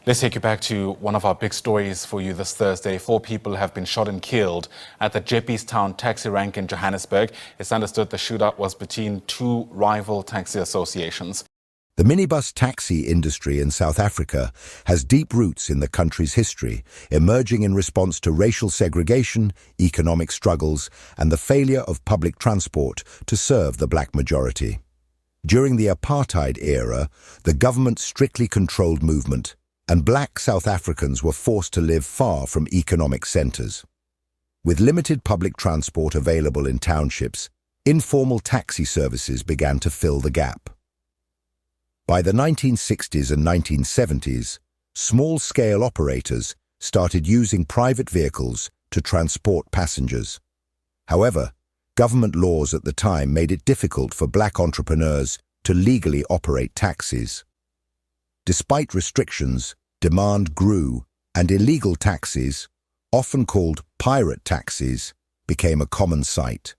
Let's take you back to one of our big stories for you this Thursday. 4 people have been shot and killed at the Town taxi rank in Johannesburg. It's understood the shootout was between 2 rival taxi associations. The minibus taxi industry in South Africa has deep roots in the country's history, emerging in response to racial segregation, economic struggles, and the failure of public transport to serve the black majority. During the apartheid era, the government strictly controlled movement, and black South Africans were forced to live far from economic centres. With limited public transport available in townships, informal taxi services began to fill the gap. By the 1960s and 1970s, small-scale operators started using private vehicles to transport passengers. However, government laws at the time made it difficult for black entrepreneurs to legally operate taxis. Despite restrictions, demand grew, and illegal taxis, often called pirate taxis, became a common sight.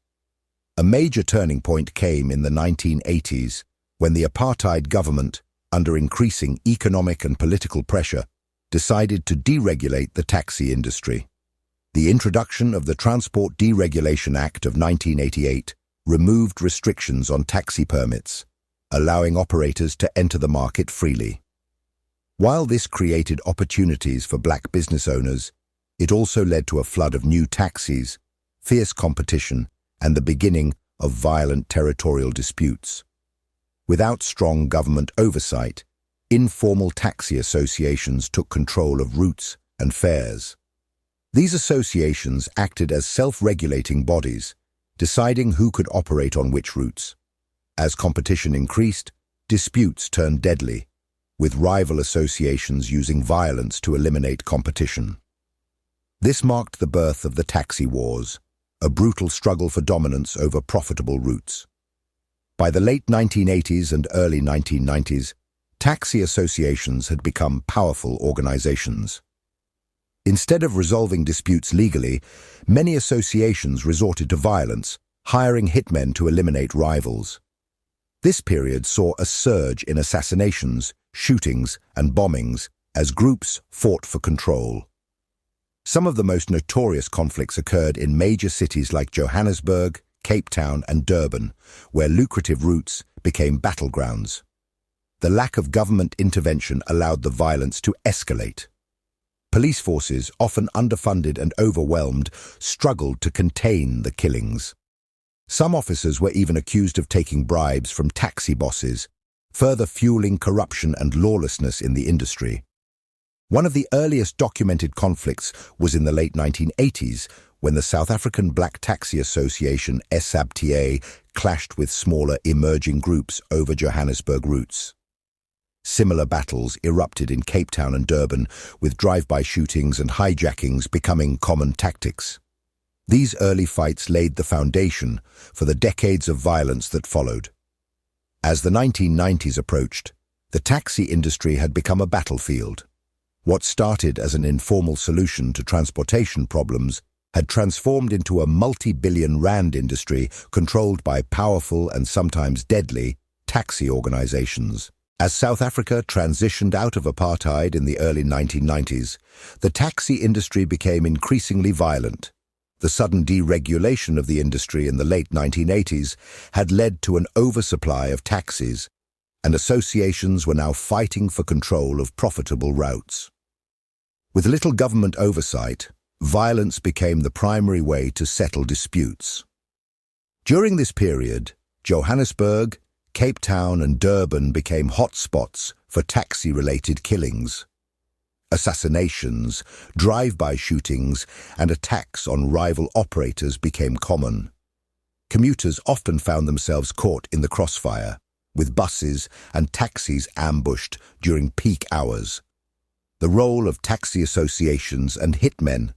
A major turning point came in the 1980s when the apartheid government, under increasing economic and political pressure, decided to deregulate the taxi industry. The introduction of the Transport Deregulation Act of 1988 removed restrictions on taxi permits, allowing operators to enter the market freely. While this created opportunities for black business owners, it also led to a flood of new taxis, fierce competition, and the beginning of violent territorial disputes. Without strong government oversight, informal taxi associations took control of routes and fares. These associations acted as self-regulating bodies, deciding who could operate on which routes. As competition increased, disputes turned deadly, with rival associations using violence to eliminate competition. This marked the birth of the taxi wars, a brutal struggle for dominance over profitable routes. By the late 1980s and early 1990s, taxi associations had become powerful organizations. Instead of resolving disputes legally, many associations resorted to violence, hiring hitmen to eliminate rivals. This period saw a surge in assassinations, shootings, and bombings as groups fought for control. Some of the most notorious conflicts occurred in major cities like Johannesburg, Cape Town, and Durban, where lucrative routes became battlegrounds. The lack of government intervention allowed the violence to escalate. Police forces, often underfunded and overwhelmed, struggled to contain the killings. Some officers were even accused of taking bribes from taxi bosses, further fueling corruption and lawlessness in the industry. One of the earliest documented conflicts was in the late 1980s, when the South African Black Taxi Association SABTA clashed with smaller emerging groups over Johannesburg routes. Similar battles erupted in Cape Town and Durban, with drive-by shootings and hijackings becoming common tactics. These early fights laid the foundation for the decades of violence that followed. As the 1990s approached, the taxi industry had become a battlefield. What started as an informal solution to transportation problems had transformed into a multi-billion rand industry controlled by powerful and sometimes deadly taxi organizations. As South Africa transitioned out of apartheid in the early 1990s, the taxi industry became increasingly violent. The sudden deregulation of the industry in the late 1980s had led to an oversupply of taxis, and associations were now fighting for control of profitable routes. With little government oversight, violence became the primary way to settle disputes. During this period, Johannesburg, Cape Town, and Durban became hotspots for taxi-related killings. Assassinations, drive-by shootings, and attacks on rival operators became common. Commuters often found themselves caught in the crossfire, with buses and taxis ambushed during peak hours. The role of taxi associations and hitmen.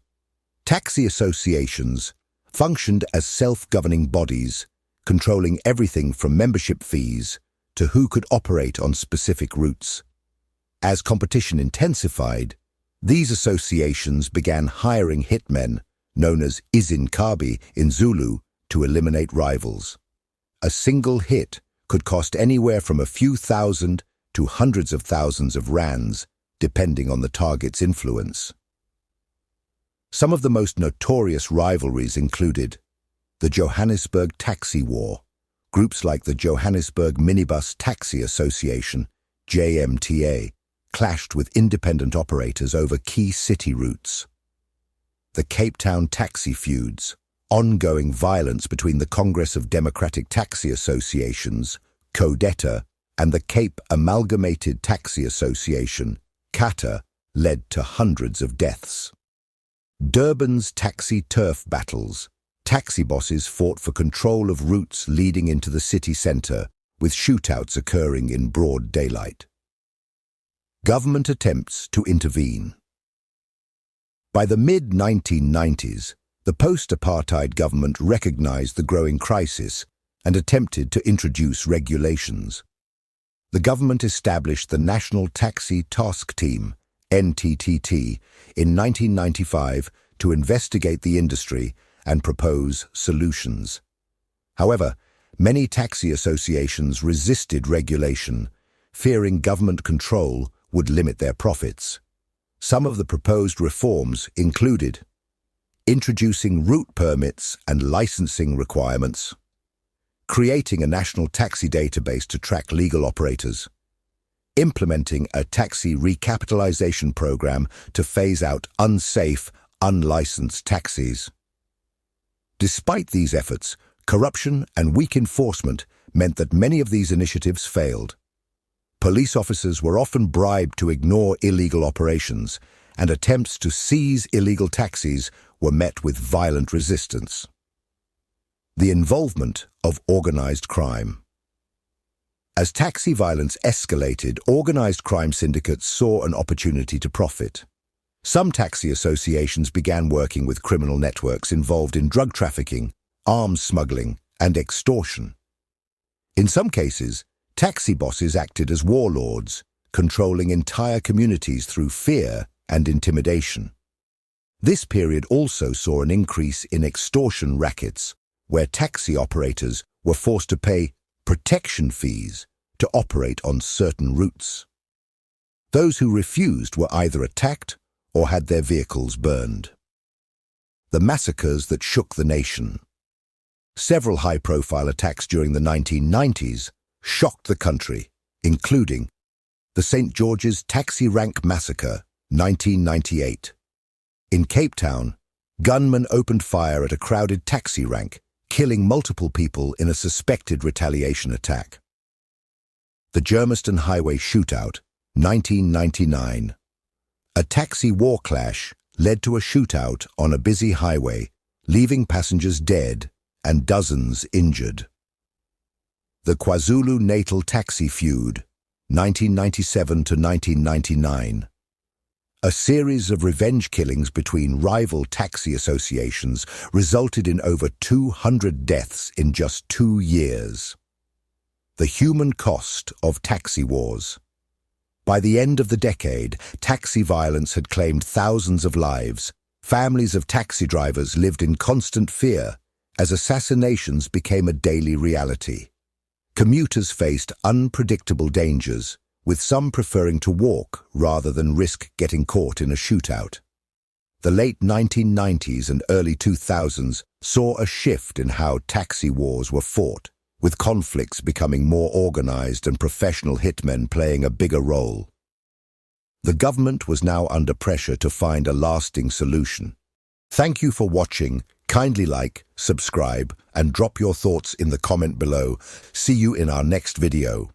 Taxi associations functioned as self-governing bodies, controlling everything from membership fees to who could operate on specific routes. As competition intensified, these associations began hiring hitmen, known as izinkabi in Zulu, to eliminate rivals. A single hit could cost anywhere from a few thousand to hundreds of thousands of rands, depending on the target's influence. Some of the most notorious rivalries included the Johannesburg Taxi War. Groups like the Johannesburg Minibus Taxi Association, JMTA, clashed with independent operators over key city routes. The Cape Town taxi feuds, ongoing violence between the Congress of Democratic Taxi Associations, CODETA, and the Cape Amalgamated Taxi Association, CATA, led to hundreds of deaths. Durban's taxi turf battles. Taxi bosses fought for control of routes leading into the city centre, with shootouts occurring in broad daylight. Government attempts to intervene. By the mid-1990s, the post-apartheid government recognized the growing crisis and attempted to introduce regulations. The government established the National Taxi Task Team, NTTT, in 1995 to investigate the industry and propose solutions. However, many taxi associations resisted regulation, fearing government control would limit their profits. Some of the proposed reforms included introducing route permits and licensing requirements, creating a national taxi database to track legal operators, implementing a taxi recapitalization program to phase out unsafe, unlicensed taxis. Despite these efforts, corruption and weak enforcement meant that many of these initiatives failed. Police officers were often bribed to ignore illegal operations, and attempts to seize illegal taxis were met with violent resistance. The involvement of organized crime. As taxi violence escalated, organized crime syndicates saw an opportunity to profit. Some taxi associations began working with criminal networks involved in drug trafficking, arms smuggling, and extortion. In some cases, taxi bosses acted as warlords, controlling entire communities through fear and intimidation. This period also saw an increase in extortion rackets, where taxi operators were forced to pay protection fees to operate on certain routes. Those who refused were either attacked or had their vehicles burned. The massacres that shook the nation. Several high-profile attacks during the 1990s shocked the country, including the St. George's Taxi Rank Massacre, 1998. In Cape Town, gunmen opened fire at a crowded taxi rank, killing multiple people in a suspected retaliation attack. The Germiston Highway Shootout, 1999. A taxi war clash led to a shootout on a busy highway, leaving passengers dead and dozens injured. The KwaZulu-Natal Taxi Feud, 1997 to 1999. A series of revenge killings between rival taxi associations resulted in over 200 deaths in just 2 years. The human cost of taxi wars. By the end of the decade, taxi violence had claimed thousands of lives. Families of taxi drivers lived in constant fear as assassinations became a daily reality. Commuters faced unpredictable dangers, with some preferring to walk rather than risk getting caught in a shootout. The late 1990s and early 2000s saw a shift in how taxi wars were fought, with conflicts becoming more organized and professional hitmen playing a bigger role. The government was now under pressure to find a lasting solution. Thank you for watching. Kindly like, subscribe, and drop your thoughts in the comment below. See you in our next video.